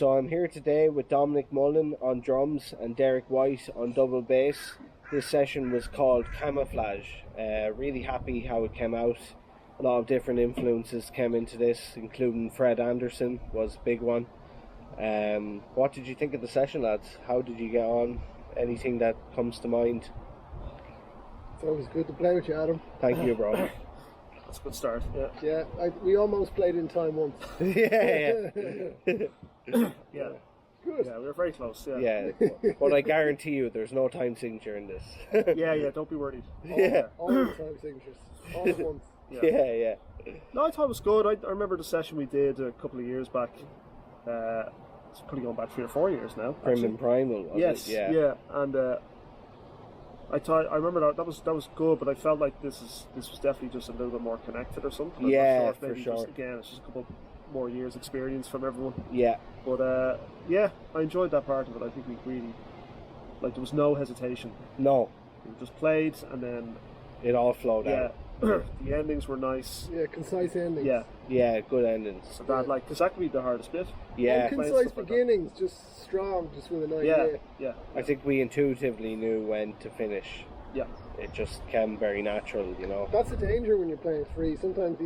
So I'm here today with Dominic Mullan on drums and Derek Whyte on double bass. This session was called Camouflage. Really happy how it came out. A lot of different influences came into this, including Fred Anderson was a big one. What did you think of the session, lads? How did you get on? Anything that comes to mind? It's always good to play with you, Adam. Thank you, bro. That's a good start. Yeah, we almost played in time once. Yeah. Yeah. Good. Yeah, we were very close. Yeah. Yeah, but I guarantee you there's no time signature in this. Yeah, don't be worried. All the time signatures. All at once. Yeah. No, I thought it was good. I remember the session we did a couple of years back. It's probably going back 3 or 4 years now. Prim and Primal, was yes, it? Yeah. And I remember that was good, but I felt like this was definitely just a little bit more connected or something. I'm Yeah, not sure if for maybe sure. Just, again, it's just a couple more years experience from everyone. Yeah. But yeah, I enjoyed that part of it. I think we really, like, there was no hesitation. No, We just played, and then it all flowed yeah, out. the endings were nice. Yeah, concise endings. Yeah, Yeah, good endings. so that like, because that could be the hardest bit. Yeah, And concise Playing stuff like that. beginnings, just strong, just with an Yeah, idea. yeah, I think we intuitively knew when to finish. yeah. It just came very natural, you know. That's the danger when you're playing free. Sometimes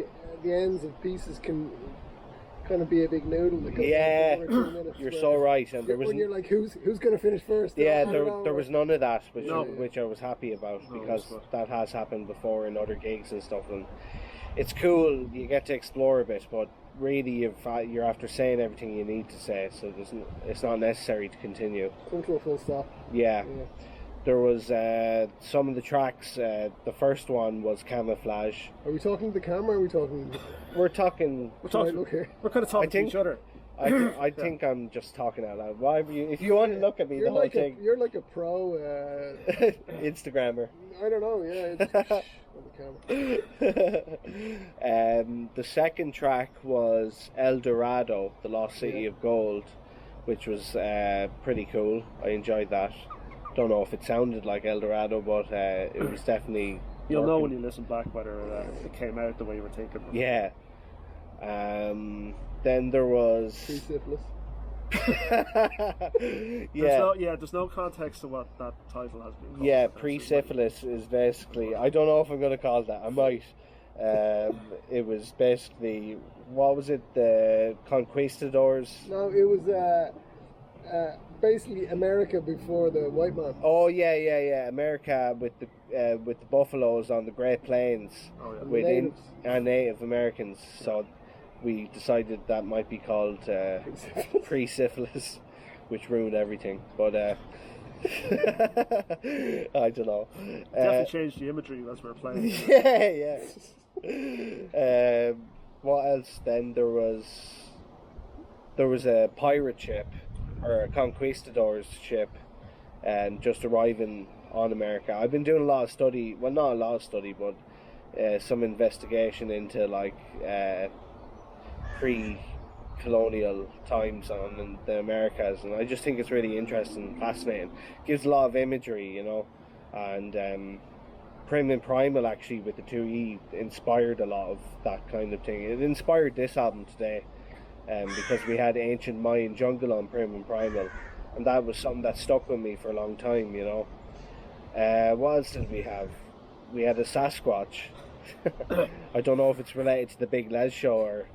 the ends of pieces can kind of be a big noodle. That goes Yeah, on for 1 or 2 minutes you're where- so right, and there was when you're like, who's going to finish first? yeah, I don't know. there was none of that, No. which I was happy about No, because that's good. that has happened before in other gigs and stuff, and it's cool. You get to explore a bit, but really you're after saying everything you need to say, so it's not necessary to continue. Come to a full stop. Yeah. Yeah. There was some of the tracks. The first one was Camouflage. Are we talking to the camera? Or are we talking? We're talking. We're talking. Look here. We're kind of talking I think- to each other. I think I'm just talking out loud. Why? If you want to look at me, the whole thing. You're like a pro. Instagrammer. I don't know. Yeah. It's, on the camera. The second track was El Dorado, the Lost City of Gold, which was pretty cool. I enjoyed that. Don't know if it sounded like El Dorado, but it was definitely. You'll know when working. you listen back whether it came out the way you were thinking. Yeah. Then there was. Pre-syphilis. There's no context to what that title has been called. Yeah, pre-syphilis is basically. I don't know if I'm going to call it that. I might. It was basically. What was it? The Conquistadors. No, it was basically America before the white man. Oh yeah. America with the buffaloes on the Great Plains Oh, yeah. with Natives. Native Americans. So we decided that might be called pre-syphilis, which ruined everything. But I don't know. Definitely changed the imagery as we were playing. Yeah. What else? Then there was a pirate ship or a conquistadors ship, and just arriving on America. I've been doing a lot of study. Well, not a lot of study, but some investigation into like pre-colonial times on the Americas, and I just think it's really interesting and fascinating. Gives a lot of imagery, you know, and Prim and Primal actually with the 2E inspired a lot of that kind of thing. It inspired this album today, because we had Ancient Mayan Jungle on Prim and Primal, and that was something that stuck with me for a long time, you know. What else did we have? We had a Sasquatch. I don't know if it's related to the Big Les show or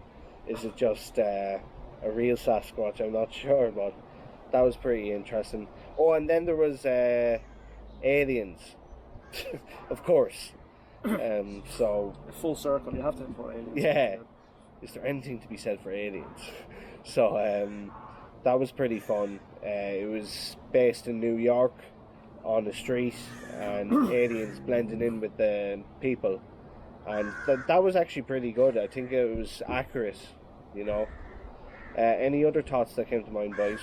is it just a real Sasquatch. I'm not sure, but that was pretty interesting. Oh, and then there was aliens, of course. So Full circle, you have to input aliens. yeah, is there anything to be said for aliens? So that was pretty fun. It was based in New York on the street, and aliens blending in with the people, and that was actually pretty good. I think it was accurate, you know. Any other thoughts that came to mind, boys?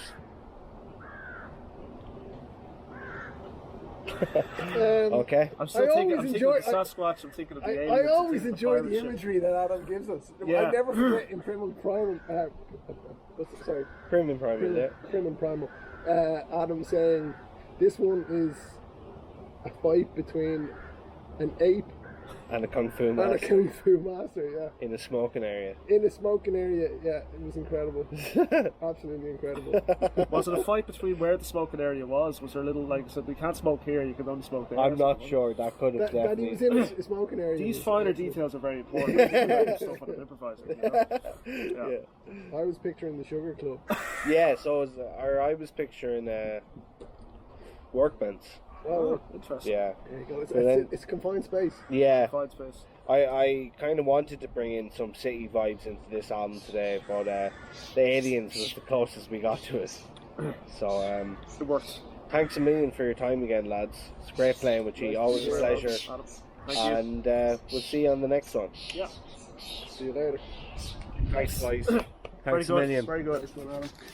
Okay. I'm still I thinking, always I'm thinking enjoy- of the Sasquatch, I'm thinking of the aliens. I I'm always thinking of enjoy pirate the ship. imagery that Adam gives us. Yeah. I never forget in Prim and Primal. Sorry, Prim and Primal, yeah. Prim and Primal. Adam saying this one is a fight between an ape And a kung fu And a master kung fu master, yeah. in a smoking area. In a smoking area, yeah, it was incredible. Absolutely incredible. Was it a fight between where the smoking area was? Was there a little, like I said, we can't smoke here, you can only smoke there? I'm not sure. That could have That he definitely. was in a smoking area. These was finer excellent. details are very important. Stuff on an improviser, you know? Yeah. I was picturing the Sugar Club. Yeah. So I was picturing workbench. Oh, Interesting. Yeah. there you go. So then- It's confined space. Yeah. Fine space. I kind of wanted to bring in some city vibes into this album today, but the aliens was the closest we got to it. So It works. thanks a million for your time again, lads. It's great playing with you. Always a pleasure. Adam. Thank you. And we'll see you on the next one. Yeah. See you later. Thanks, guys. Very Thanks a good. million. Very good.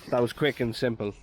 That was quick and simple.